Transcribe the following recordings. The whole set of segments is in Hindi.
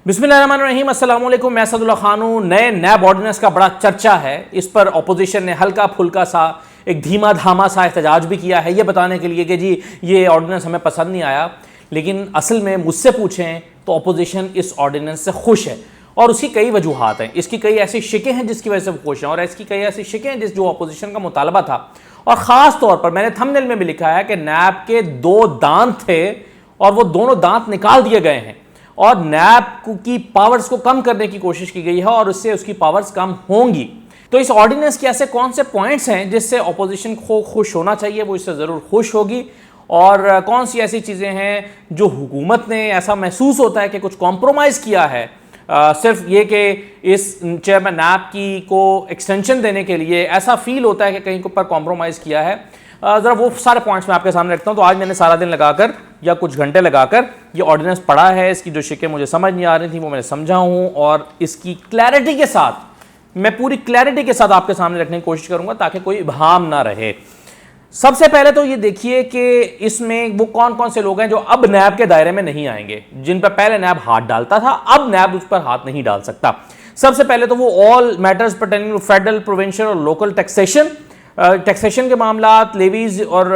बिस्मिल्लाहिर्रहमानिर्रहीम, अस्सलाम वालेकुम। मैं असदुल्ला खान हूँ। नए नैब ऑर्डिनेंस का बड़ा चर्चा है। इस पर अपोजिशन ने हल्का फुल्का सा एक धीमा धामा सा एहतजाज भी किया है, ये बताने के लिए कि जी ये ऑर्डिनेंस हमें पसंद नहीं आया। लेकिन असल में मुझसे पूछें तो अपोजिशन इस ऑर्डिनेंस से खुश है और उसकी कई वजूहात हैं। इसकी कई ऐसी शिकें हैं जिसकी वजह से वो खुश हैं और इसकी कई ऐसी शिकें हैं जो अपोजिशन का मुतालबा था। और ख़ास तौर पर मैंने थंबनेल में भी लिखा है कि नैब के दो दांत थे और वो दोनों दांत निकाल दिए गए हैं और नैब की पावर्स को कम करने की कोशिश की गई है और उससे उसकी पावर्स कम होंगी। तो इस ऑर्डिनेंस के ऐसे कौन से पॉइंट्स हैं जिससे ऑपोजिशन को खुश होना चाहिए, वो इससे ज़रूर खुश होगी, और कौन सी ऐसी चीज़ें हैं जो हुकूमत ने ऐसा महसूस होता है कि कुछ कॉम्प्रोमाइज़ किया है, सिर्फ ये कि इस चेयरमैन नैब की को एक्सटेंशन देने के लिए ऐसा फील होता है कि कहीं पर कॉम्प्रोमाइज़ किया है। ज़रा वो सारे पॉइंट्स मैं आपके सामने रखता हूँ। तो आज मैंने सारा दिन लगाकर या कुछ घंटे लगाकर ये ऑर्डिनेंस पढ़ा है। इसकी जो शिकें मुझे समझ नहीं आ रही थी वो मैंने समझा हूँ और इसकी क्लैरिटी के साथ मैं पूरी क्लैरिटी के साथ आपके सामने रखने की कोशिश करूँगा ताकि कोई इबहाम ना रहे। सबसे पहले तो ये देखिए कि इसमें वो कौन कौन से लोग हैं जो अब नैब के दायरे में नहीं आएंगे, जिन पर पहले नैब हाथ डालता था, अब नैब उस पर हाथ नहीं डाल सकता। सबसे पहले तो वो all matters pertaining to federal, provincial और लोकल टैक्सेशन के मामलात, लेवीज और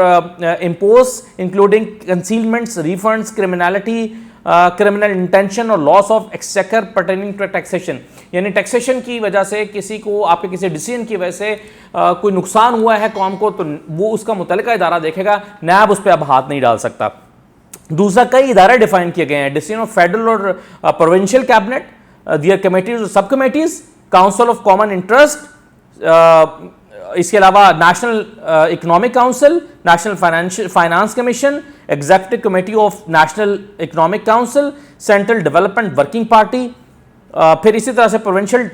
impose including concealments, refunds, criminality, criminal intention और loss of exchequer pertaining to taxation. यानी टैक्सेशन की वजह से किसी को, आपके किसी डिसीजन की वजह से कोई नुकसान हुआ है कौम को, तो वो उसका मुतल्लिका इदारा देखेगा, नैब उस पर अब हाथ नहीं डाल सकता। दूसरा, कई इदारे डिफाइन किए गए हैं, डिसीजन ऑफ फेडरल और प्रोविंशियल कैबिनेट, दियर कमेटीज और सब committees, council of common interest, इसके अलावा national economic council, national finance commission, executive committee of national economic council, central development working party, फिर इसी तरह से provincial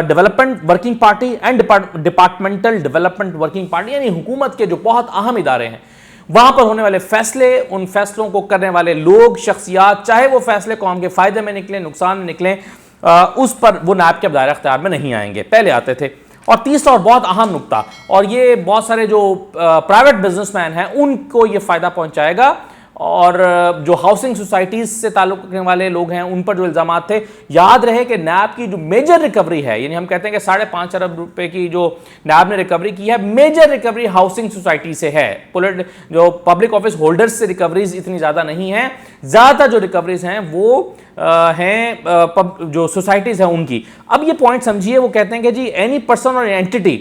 development working party and departmental development working party. यानी हुकूमत के जो बहुत अहम इदारे हैं वहां पर होने वाले फैसले, उन फैसलों को करने वाले लोग, शख्सियात, चाहे वो फैसले कौम के फायदे में निकले, नुकसान में निकले, उस पर वो नैब के दायरा इख्तियार में नहीं आएंगे, पहले आते थे। और तीसरा और बहुत अहम नुक्ता, और ये बहुत सारे जो प्राइवेट बिजनेसमैन हैं उनको ये फ़ायदा पहुंचाएगा, और जो हाउसिंग सोसाइटीज़ से ताल्लुक़ रखने वाले लोग हैं उन पर जो इल्ज़ाम थे, याद रहे कि नैब की जो मेजर रिकवरी है, यानी हम कहते हैं कि 5.5 अरब रुपए की जो नैब ने रिकवरी की है, मेजर रिकवरी हाउसिंग सोसाइटी से है। जो पब्लिक ऑफिस होल्डर्स से रिकवरीज इतनी ज़्यादा नहीं है, ज़्यादातर जो रिकवरीज हैं वो हैं जो सोसाइटीज़ हैं उनकी। अब ये पॉइंट समझिए, वो कहते हैं कि जी एनी पर्सन और एंटिटी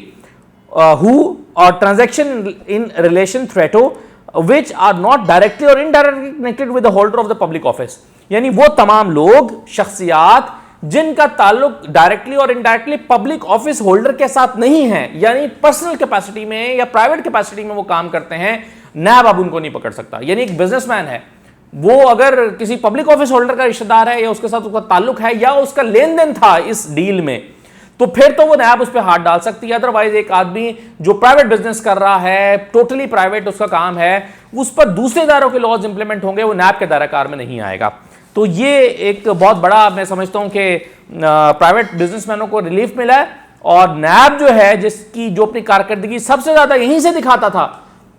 हु और transaction in relation thereto which are not directly or indirectly connected with the holder of the public office। यानी वो तमाम लोग, शख्सियात जिनका ताल्लुक डायरेक्टली और इनडायरेक्टली पब्लिक ऑफिस होल्डर के साथ नहीं है, यानी पर्सनल कैपेसिटी में या प्राइवेट कैपेसिटी में वो काम करते हैं, नैब अब उनको नहीं पकड़ सकता। यानी एक बिजनेसमैन है, वो अगर किसी पब्लिक ऑफिस होल्डर का रिश्तेदार है या उसके साथ उसका ताल्लुक है या उसका लेन देन था इस डील में, तो फिर तो वो नैब उस पर हाथ डाल सकती है। अदरवाइज एक आदमी जो प्राइवेट बिजनेस कर रहा है, टोटली प्राइवेट उसका काम है, उस पर दूसरे इदारों के लॉज इंप्लीमेंट होंगे, वो नैब के दायराकार में नहीं आएगा। तो ये एक बहुत बड़ा, मैं समझता हूं कि प्राइवेट बिजनेसमैनों को रिलीफ मिला है। और नैब जो है, जिसकी जो अपनी कारकर्दगी सबसे ज्यादा यहीं से दिखाता था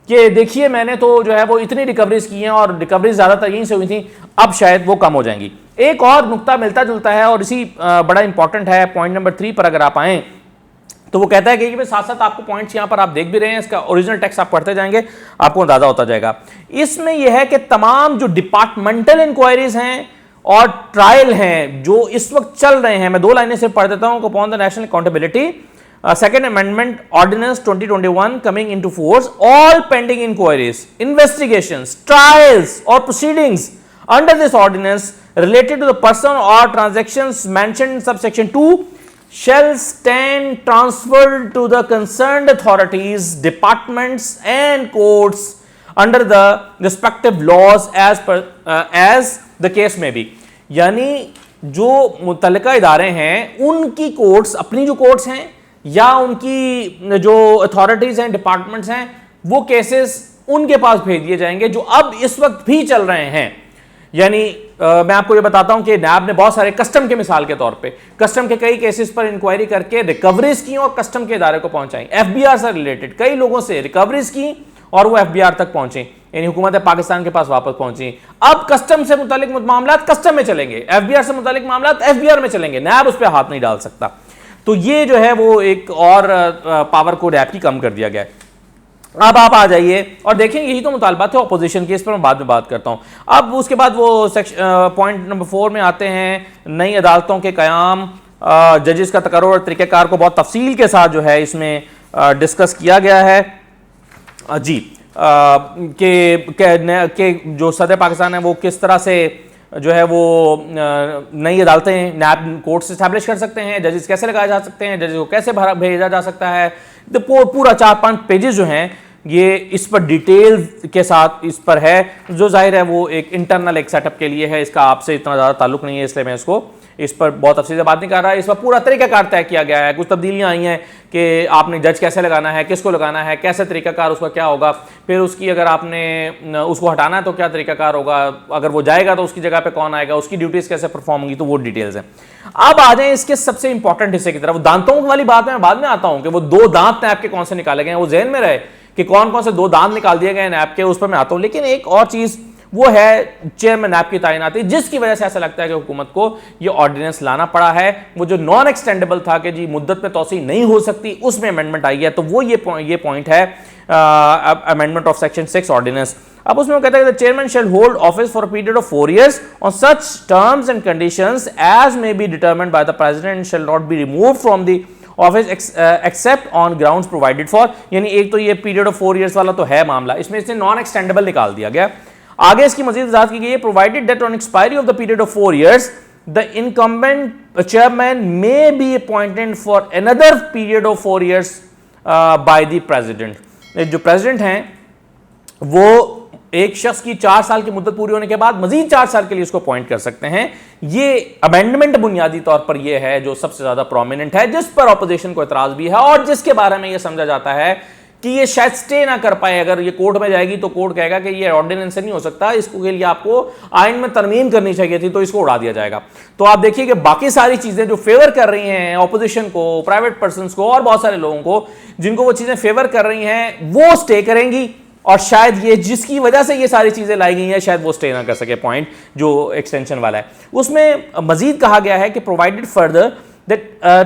कि देखिए मैंने तो जो है वो इतनी रिकवरीज की हैं और रिकवरीज ज्यादातर यहीं से हुई थी, अब शायद वो कम हो जाएंगी। एक और नुक्ता मिलता जुलता है और इसी बड़ा इंपॉर्टेंट है, पॉइंट नंबर 3 पर अगर आप आएँ तो वो कहता है कि साथ साथ आपको पॉइंट्स यहां पर आप देख भी रहे हैं, इसका ओरिजिनल टेक्स्ट आप पढ़ते जाएंगे आपको अंदाजा होता जाएगा। इसमें यह है कि तमाम जो डिपार्टमेंटल इंक्वायरीज हैं और ट्रायल हैं जो इस वक्त चल रहे हैं, मैं 2 लाइनें से पढ़ देता हूं। Upon the national accountability second amendment ordinance 2021 coming into force, all pending inquiries, investigations, trials और proceedings under this ordinance related to the person or transactions mentioned in subsection 2 shall stand transferred to the concerned authorities, departments and courts under the respective laws as the case may be। यानी जो मुतल्लिका इदारे हैं उनकी कोर्ट्स, अपनी जो कोर्ट्स हैं या उनकी जो अथॉरिटीज हैं, डिपार्टमेंट्स हैं, वो केसेस उनके पास भेज दिए जाएंगे जो अब इस वक्त भी चल रहे हैं। यानी मैं आपको ये बताता हूं कि नैब ने बहुत सारे कस्टम के मिसाल के तौर पे कस्टम के कई केसेस पर इंक्वायरी करके रिकवरीज की और कस्टम के इदारे को पहुंचाई। एफबीआर से रिलेटेड कई लोगों से रिकवरीज की और वो एफबीआर तक पहुंचे। यानी हुकूमत पाकिस्तान के पास वापस पहुंची। अब कस्टम से मुतालिक मामला कस्टम में चलेंगे, एफबीआर से मुतालिक मामला एफबीआर में चलेंगे, नैब उस पर हाथ नहीं डाल सकता। तो ये जो है वो एक और पावर को नैब की कम कर दिया गया है। अब आप आ जाइए और देखें, यही तो मुतालबा थे ऑपोजिशन के, इस पर मैं बाद में बात करता हूं। अब उसके बाद वो पॉइंट नंबर 4 में आते हैं, नई अदालतों के क़याम, जजेस का तकर्रुर और तरीक़ेकार को बहुत तफसील के साथ जो है इसमें डिस्कस किया गया है जी, के जो सदर पाकिस्तान है वो किस तरह से जो है वो नई अदालतें नैब कोर्ट से स्टैब्लिश कर सकते हैं, जजेस कैसे लगाए जा सकते हैं, जजेस को कैसे भेजा जा सकता है। तो पूरा 4-5 पेजेस जो हैं ये इस पर डिटेल के साथ इस पर है, जो जाहिर है वो एक इंटरनल एक सेटअप के लिए है, इसका आपसे इतना ज़्यादा ताल्लुक नहीं है, इसलिए मैं इसको इस पर बहुत तफसील से बात नहीं कर रहा है। इस पर पूरा तरीकाकार तय किया गया है, कुछ तब्दीलियां आई हैं कि आपने जज कैसे लगाना है, किसको लगाना है, कैसे तरीकाकार उसका क्या होगा, फिर उसकी अगर आपने उसको हटाना है तो क्या तरीकाकार होगा, अगर वो जाएगा तो उसकी जगह पे कौन आएगा, उसकी ड्यूटीज़ कैसे परफॉर्म होंगी, तो वो डिटेल्स हैं। अब आ जाए इसके सबसे इंपॉर्टेंट हिस्से की तरफ। दांतों वाली बात मैं बाद में आता हूँ कि वो 2 दांत नैब के कौन से निकाले गए हैं, वो जहन में रहे कि कौन कौन से 2 दांत निकाल दिए गए नैब के, उस पर मैं आता हूँ। लेकिन एक और चीज़ वो है चेयरमैन नैब की तैनाती, जिसकी वजह से ऐसा लगता है कि हुकूमत को ये ऑर्डिनेंस लाना पड़ा है। वो जो नॉन एक्सटेंडेबल था कि जी मुद्दत में तोसी नहीं हो सकती, उसमें अमेंडमेंट आई है। तो वो ये पॉइंट है अमेंडमेंट ऑफ सेक्शन 6 ऑर्डिनेंस। अब उसमें वो कहता है कि the chairman shall hold office for a period of 4 years on such terms and conditions as may be determined by the president and shall not be removed from the office except on grounds provided for. यानी एक तो ये पीरियड ऑफ 4 years वाला तो है मामला, इसमें इसने नॉन एक्सटेंडेबल निकाल दिया गया। आगे इसकी मजीद वजाहत की गई है, provided that on expiry of the period of 4 years the incumbent chairman may be appointed for another period of 4 years bye the president. जो प्रेसिडेंट हैं वो एक शख्स की 4 साल की मुद्दत पूरी होने के बाद मजीद 4 साल के लिए उसको अपॉइंट कर सकते हैं। ये अमेंडमेंट बुनियादी तौर पर यह है जो सबसे ज्यादा प्रोमिनेंट है, जिस पर ऑपोजिशन को एतराज भी है और जिसके बारे में यह समझा जाता है कि ये शायद स्टे ना कर पाए। अगर ये कोर्ट में जाएगी तो कोर्ट कहेगा कि ये ऑर्डिनेंस से नहीं हो सकता, इसको के लिए आपको आइन में तरमीम करनी चाहिए थी, तो इसको उड़ा दिया जाएगा। तो आप देखिए कि बाकी सारी चीजें जो फेवर कर रही हैं ऑपोजिशन को, प्राइवेट पर्संस को और बहुत सारे लोगों को, जिनको वो चीजें फेवर कर रही हैं, वो स्टे करेंगी। और शायद ये जिसकी वजह से ये सारी चीजें लाई गई हैं, शायद वो स्टे ना कर सके। पॉइंट जो एक्सटेंशन वाला है उसमें मजीद कहा गया है कि provided further that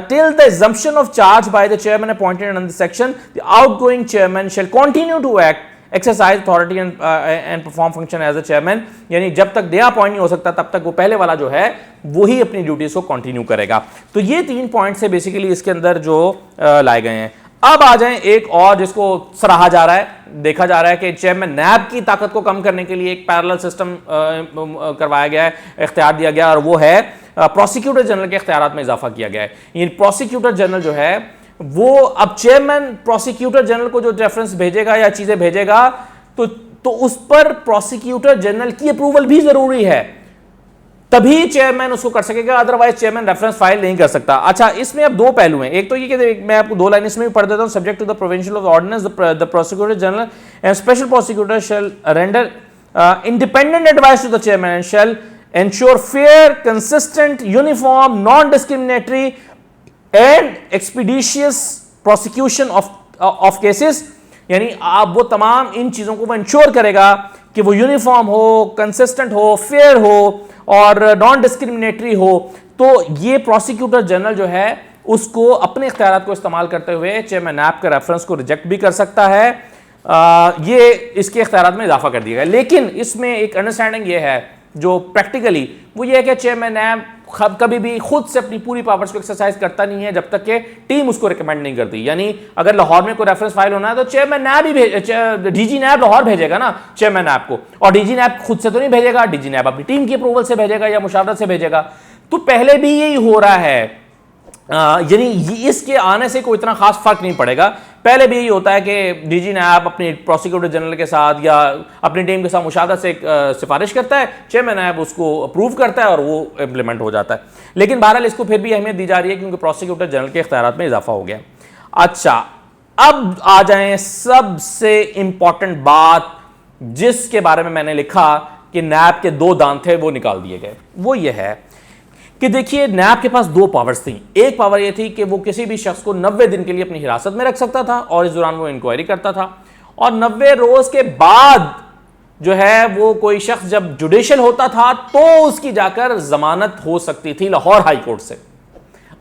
till the assumption of charge by the chairman appointed under this section, the outgoing chairman shall continue to act, exercise authority and perform function as a chairman। यानी जब तक नया अपॉइंट नहीं हो सकता तब तक वो पहले वाला जो है वही अपनी ड्यूटीज को कंटिन्यू करेगा। तो ये 3 पॉइंट्स है बेसिकली इसके अंदर जो लाए गए हैं। अब आ जाएं एक और जिसको सराहा जा रहा है, देखा जा रहा है कि चेयरमैन नैब की ताकत को कम करने के लिए एक पैरेलल सिस्टम करवाया गया है, इख्तियार दिया गया, और वो है प्रोसिक्यूटर जनरल के इख्तियारात में इजाफा किया गया है। ये प्रोसिक्यूटर जनरल जो है वो अब चेयरमैन प्रोसिक्यूटर जनरल को जो रेफरेंस भेजेगा या चीजें भेजेगा तो उस पर प्रोसिक्यूटर जनरल की अप्रूवल भी जरूरी है, तभी चेयरमैन उसको कर सकेगा, अदरवाइज चेयरमैन रेफरेंस फाइल नहीं कर सकता। अच्छा, इसमें अब 2 पहलू हैं। एक तो ये कि मैं आपको 2 लाइन इसमें भी पढ़ देता हूं। Subject to the provincial of ordinance the prosecutor general and special prosecutor shall render independent advice to the chairman and shall ensure fair, consistent, uniform, non-discriminatory and expeditious prosecution of cases। यानी आप वो तमाम इन चीज़ों को इंश्योर करेगा कि वो यूनिफॉर्म हो, कंसिस्टेंट हो, फेयर हो और नॉन डिस्क्रिमिनेटरी हो। तो ये प्रोसिक्यूटर जनरल जो है उसको अपने इख्तियारात को इस्तेमाल करते हुए चेयरमैन नैब के रेफरेंस को रिजेक्ट भी कर सकता है। ये इसके इख्तियारात में इजाफा कर दिया गया। लेकिन इसमें एक अंडरस्टैंडिंग ये है जो प्रैक्टिकली वो ये है कि चेयरमैन नैब कभी भी खुद से अपनी पूरी पावर्स को एक्सरसाइज करता नहीं है जब तक कि टीम उसको रिकमेंड नहीं करती। यानी अगर लाहौर में कोई रेफरेंस फाइल होना है तो चेयरमैन नैब ही डीजी नैब लाहौर भेजेगा ना चेयरमैन नैब को, और डीजी नैब खुद से तो नहीं भेजेगा, डीजी नैब अपनी टीम की अप्रूवल से भेजेगा या मुशावरत से भेजेगा। तो पहले भी यही हो रहा है, यानी इसके आने से कोई इतना खास फर्क नहीं पड़ेगा। पहले भी यही होता है कि डीजी नैब अपनी प्रोसिक्यूटर जनरल के साथ या अपनी टीम के साथ मुशावरत से सिफारिश करता है, चेयरमैन नैब उसको अप्रूव करता है और वो इम्प्लीमेंट हो जाता है। लेकिन बहरहाल इसको फिर भी अहमियत दी जा रही है क्योंकि प्रोसिक्यूटर जनरल के इख्तियारात में इजाफा हो गया। अच्छा, अब आ जाएं सबसे इंपॉर्टेंट बात जिसके बारे में मैंने लिखा कि नैब के 2 दांत थे वो निकाल दिए गए। वो ये है कि देखिए नैब के पास 2 पावर्स थी। एक पावर ये थी कि वो किसी भी शख्स को 90 दिन के लिए अपनी हिरासत में रख सकता था और इस दौरान वो इंक्वायरी करता था, और 90 रोज के बाद जो है वो कोई शख्स जब जुडिशियल होता था तो उसकी जाकर जमानत हो सकती थी लाहौर हाई कोर्ट से।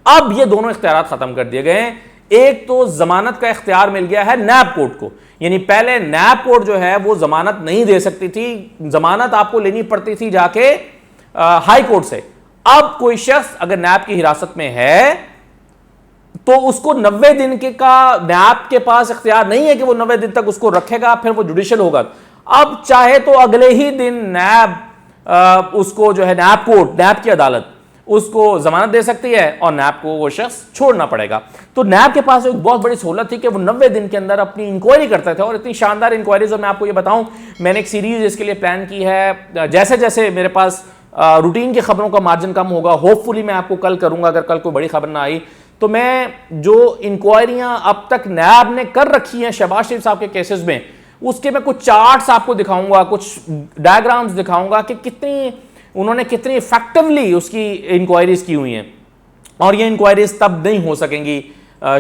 अब ये दोनों इख्तियार खत्म कर दिए गए हैं। एक तो जमानत का इख्तियार मिल गया है नैब कोर्ट को, यानी पहले नैब कोर्ट जो है वो जमानत नहीं दे सकती थी, जमानत आपको लेनी पड़ती थी जाके हाई कोर्ट से। अब कोई शख्स अगर नैब की हिरासत में है तो उसको 90 दिन के का नैब के पास इख्तियार नहीं है कि वो 90 दिन तक उसको रखेगा, फिर वो जुडिशियल होगा। अब चाहे तो अगले ही दिन नैब उसको जो है नैब कोर्ट, नैब की अदालत उसको जमानत दे सकती है और नैब को वो शख्स छोड़ना पड़ेगा। तो नैब के पास एक बहुत बड़ी सहूलत थी कि वो 90 दिन के अंदर अपनी इंक्वायरी करते थे, और इतनी शानदार इंक्वायरीज। और मैं आपको ये बताऊं, मैंने एक सीरीज इसके लिए प्लान की है। जैसे जैसे मेरे पास रूटीन की खबरों का मार्जिन कम होगा, होपफुली मैं आपको कल करूंगा, अगर कल कोई बड़ी खबर ना आई तो मैं जो इंक्वायरियां अब तक नैब ने कर रखी हैं शहबाज शरीफ साहब के केसेस में, उसके मैं कुछ चार्ट्स आपको दिखाऊंगा, कुछ डायग्राम्स दिखाऊंगा कि कितनी इफेक्टिवली उसकी इंक्वायरीज की हुई हैं। और ये इंक्वायरीज तब नहीं हो सकेंगी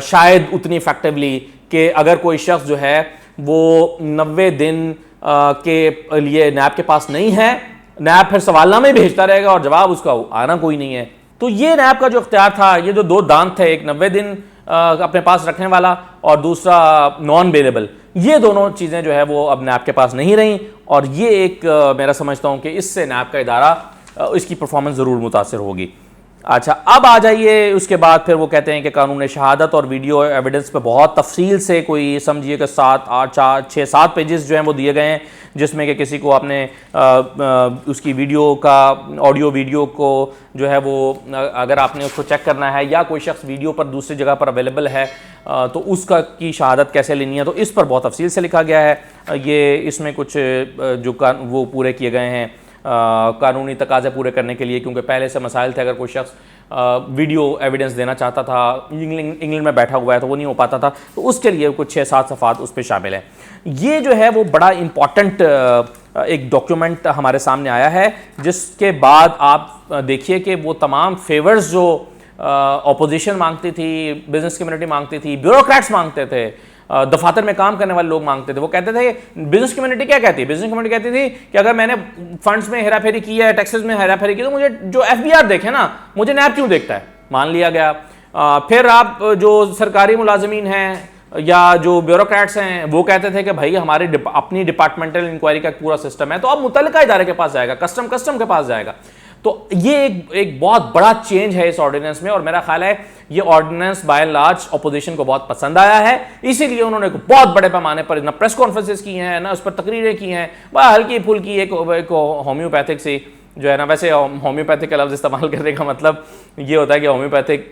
शायद उतनी इफेक्टिवली कि अगर कोई शख्स जो है वो 90 दिन के लिए नैब के पास नहीं है, नैब फिर सवालनामे भेजता रहेगा और जवाब उसका आना कोई नहीं है। तो ये नैब का जो इख्तियार था, ये जो दो दांत थे, एक 90 दिन अपने पास रखने वाला और दूसरा नॉन बेलेबल, ये दोनों चीज़ें जो है वो अब नैब के पास नहीं रही। और ये एक मेरा समझता हूँ कि इससे नैब का इदारा, इसकी परफॉर्मेंस ज़रूर मुतासर होगी। अच्छा, अब आ जाइए उसके बाद फिर वो कहते हैं कि कानून शहादत और वीडियो एविडेंस पे बहुत तफसील से, कोई समझिए कि 7, 8, 4, 6, 7 पेजेस जो हैं वो दिए गए हैं, जिसमें कि किसी को आपने उसकी वीडियो का, ऑडियो वीडियो को जो है वो अगर आपने उसको चेक करना है, या कोई शख्स वीडियो पर दूसरी जगह पर अवेलेबल है तो उसका की शहादत कैसे लेनी है, तो इस पर बहुत तफसील से लिखा गया है। ये इसमें कुछ जो वो पूरे किए गए हैं कानूनी तकाज़े पूरे करने के लिए, क्योंकि पहले से मसाइल थे, अगर कोई शख्स वीडियो एविडेंस देना चाहता था, इंग्लैंड में बैठा हुआ है तो वो नहीं हो पाता था, तो उसके लिए कुछ 6-7 सफ़ात उस पर शामिल है। ये जो है वो बड़ा इम्पॉर्टेंट एक डॉक्यूमेंट हमारे सामने आया है, जिसके बाद आप देखिए कि वो तमाम फेवर्स जो अपोजिशन मांगती थी, बिजनेस कम्युनिटी मांगती थी, ब्यूरोक्रेट्स मांगते थे, दफातर में काम करने वाले लोग मांगते थे, वो कहते थे, बिजनेस कम्युनिटी क्या कहती है, बिजनेस कम्युनिटी कहती थी कि अगर मैंने फंड्स में हेरा फेरी की है, टैक्सेस में हेरा फेरी की, तो मुझे जो एफबीआर देखे ना, मुझे नैब क्यों देखता है। मान लिया गया। फिर आप जो सरकारी मुलाजमीन हैं या जो ब्यूरोक्रेट्स हैं वो कहते थे कि भाई हमारी अपनी डिपार्टमेंटल इंक्वायरी का पूरा सिस्टम है, तो अब मुतल्लिका इदारे के पास जाएगा, कस्टम के पास जाएगा। तो ये एक बहुत बड़ा चेंज है इस ऑर्डिनेंस में, और मेरा ख्याल है ये ordinance by and large opposition को बहुत पसंद आया है, इसीलिए उन्होंने बहुत बड़े पैमाने पर ना प्रेस कॉन्फ्रेंसेस की हैं, ना उस पर तकरीरें की हैं, वह हल्की फुल्की एक होम्योपैथिक से जो है ना, वैसे होम्योपैथिक का लफ्ज़ इस्तेमाल करने का मतलब ये होता है कि होम्योपैथिक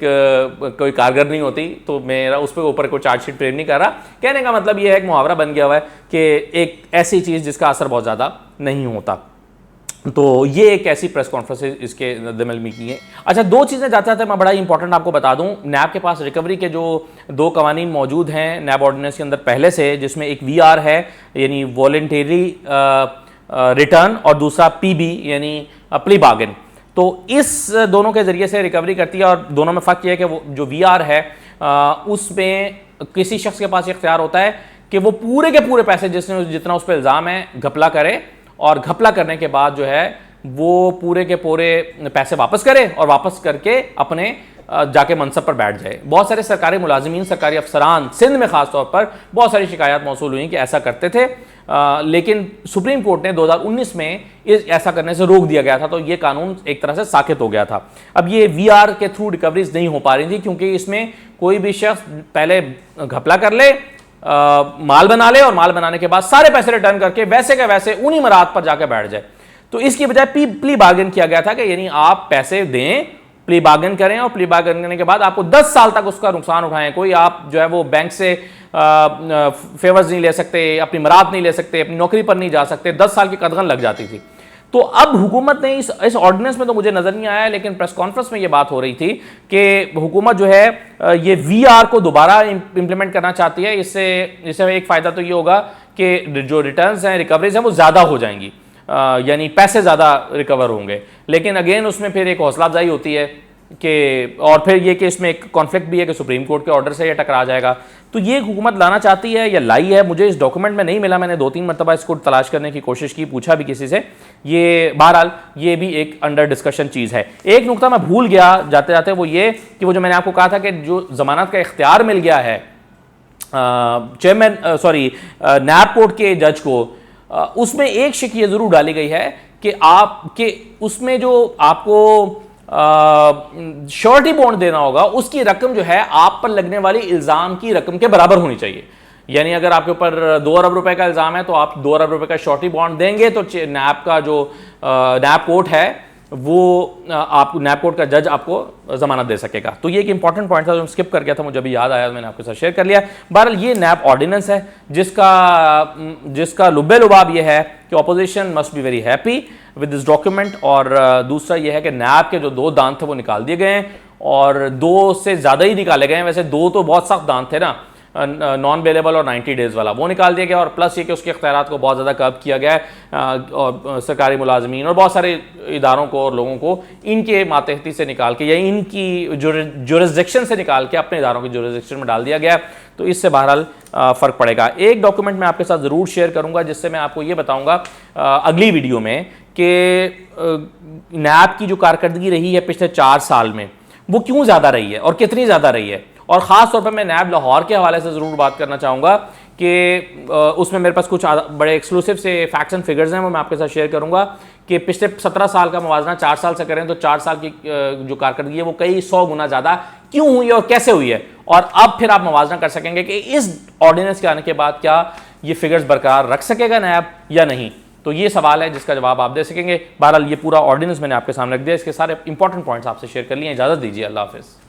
कोई कारगर नहीं होती, तो मेरा उस पर ऊपर कोई चार्जशीट प्रेम नहीं कर रहा। कहने का मतलब ये है, एक मुहावरा बन गया हुआ है कि एक ऐसी चीज़ जिसका असर बहुत ज़्यादा नहीं होता। तो ये एक ऐसी प्रेस कॉन्फ्रेंस इसके दमल में की है। अच्छा, 2 चीज़ें जाते जाते मैं बड़ा इंपॉर्टेंट आपको बता दूं। नैब के पास रिकवरी के जो 2 कवानीन मौजूद हैं नैब ऑर्डिनेंस के अंदर पहले से, जिसमें एक VR है यानी वॉलंटरी रिटर्न, और दूसरा PB यानी प्ली बार्गेन। तो इस दोनों के ज़रिए से रिकवरी करती है, और दोनों में फ़र्क यह है कि वो जो VR है उसमें किसी शख्स के पास इख्तियार होता है कि वो पूरे के पूरे पैसे जितना उस पर इल्ज़ाम है घपला करे, और घपला करने के बाद जो है वो पूरे के पूरे पैसे वापस करे, और वापस करके अपने जाके मनसब पर बैठ जाए। बहुत सारे सरकारी मुलाजिमीन, सरकारी अफसरान सिंध में ख़ास तौर पर बहुत सारी शिकायत मौसूल हुई कि ऐसा करते थे, लेकिन सुप्रीम कोर्ट ने 2019 में ऐसा करने से रोक दिया गया था, तो ये कानून एक तरह से साकित हो गया था। अब ये VR के थ्रू रिकवरीज नहीं हो पा रही थी, क्योंकि इसमें कोई भी शख्स पहले घपला कर ले, माल बना ले, और माल बनाने के बाद सारे पैसे रिटर्न करके वैसे के वैसे उन्हीं मराद पर जाकर बैठ जाए। तो इसकी बजाय प्ली बार्गेन किया गया था कि यानी आप पैसे दें, प्ली बार्गेन करें, और प्ली बार्गेन करने के बाद आपको 10 साल तक उसका नुकसान उठाएं। कोई आप जो है वो बैंक से फेवर्स नहीं ले सकते, अपनी मराद नहीं ले सकते, अपनी नौकरी पर नहीं जा सकते, 10 साल की कदगन लग जाती थी। तो अब हुकूमत ने इस ऑर्डिनेंस में तो मुझे नज़र नहीं आया, लेकिन प्रेस कॉन्फ्रेंस में ये बात हो रही थी कि हुकूमत जो है ये VR को दोबारा इम्प्लीमेंट करना चाहती है। इससे एक फ़ायदा तो ये होगा कि जो रिटर्न्स हैं, रिकवरीज हैं, वो ज़्यादा हो जाएंगी, यानी पैसे ज़्यादा रिकवर होंगे। लेकिन अगेन उसमें फिर एक हौसला अफजाई होती है कि और फिर ये कि इसमें एक कॉन्फ्लिक्ट भी है कि सुप्रीम कोर्ट के ऑर्डर से ये टकरा जाएगा। तो ये हुकूमत लाना चाहती है या लाई है, मुझे इस डॉक्यूमेंट में नहीं मिला। मैंने 2-3 मरतबा इसको तलाश करने की कोशिश की, पूछा भी किसी से। ये बहरहाल ये भी एक अंडर डिस्कशन चीज़ है। एक नुकता मैं भूल गया जाते जाते, वो ये कि वो जो मैंने आपको कहा था कि जो जमानत का इख्तियार मिल गया है चेयरमैन नैब कोर्ट के जज को, उसमें एक शिक ये ज़रूर डाली गई है कि आपके उसमें जो आपको श्योरिटी बॉन्ड देना होगा उसकी रकम जो है आप पर लगने वाली इल्ज़ाम की रकम के बराबर होनी चाहिए। यानी अगर आपके ऊपर 2 अरब रुपए का इल्ज़ाम है तो आप 2 अरब रुपए का श्योरिटी बॉन्ड देंगे तो नैब का जो नैब कोर्ट है वो आप नैब कोर्ट का जज आपको जमानत दे सकेगा। तो ये एक इंपॉर्टेंट पॉइंट था जो स्किप कर गया था, मुझे अभी याद आया, मैंने आपके साथ शेयर कर लिया। बहरहाल ये नैब ऑर्डिनेंस है जिसका लुब्बे लुबाब ये है कि opposition must be very happy with this document. और दूसरा ये है कि नैब के जो 2 दांत थे वो निकाल दिए गए हैं और 2 से ज़्यादा ही निकाले गए हैं। वैसे 2 तो बहुत सख्त दांत थे ना, नॉन बेलेबल और 90 डेज़ वाला, वो निकाल दिया गया। और प्लस ये कि उसके इख्तियारात को बहुत ज़्यादा कर्ब किया गया है और सरकारी मुलाजमीन और बहुत सारे इदारों को और लोगों को इनके मातहती से निकाल के या इनकी जुरिस्डिक्शन से निकाल के अपने इदारों की जुरिस्डिक्शन में डाल दिया गया। तो इससे बहरहाल फ़र्क पड़ेगा। एक डॉक्यूमेंट मैं आपके साथ ज़रूर शेयर करूँगा जिससे मैं आपको ये बताऊँगा अगली वीडियो में कि नैब की जो कारकर्दगी रही है पिछले 4 साल में वो क्यों ज़्यादा रही है और कितनी ज़्यादा रही है। और ख़ास तौर पर मैं नैब लाहौर के हवाले से ज़रूर बात करना चाहूँगा कि उसमें मेरे पास कुछ बड़े एक्सक्लूसिव से फैक्ट्स एंड फिगर्स हैं, वो मैं आपके साथ शेयर करूँगा कि पिछले 17 साल का मुवाजना 4 साल से करें तो 4 साल की जो कारकर्दगी है वो कई 100 गुना ज़्यादा क्यों हुई है और कैसे हुई है। और अब फिर आप मुवाजना कर सकेंगे कि इस ऑर्डिनेंस के आने के बाद क्या ये फिगर्स बरकरार रख सकेगा नैब या नहीं। तो ये सवाल है जिसका जवाब आप दे सकेंगे। बहरहाल ये पूरा ऑर्डिनेंस मैंने आपके सामने रख दिया, इसके सारे इंपॉर्टेंट पॉइंट्स आपसे शेयर कर लिए। इजाज़त दीजिए, अल्लाह हाफ़िज़।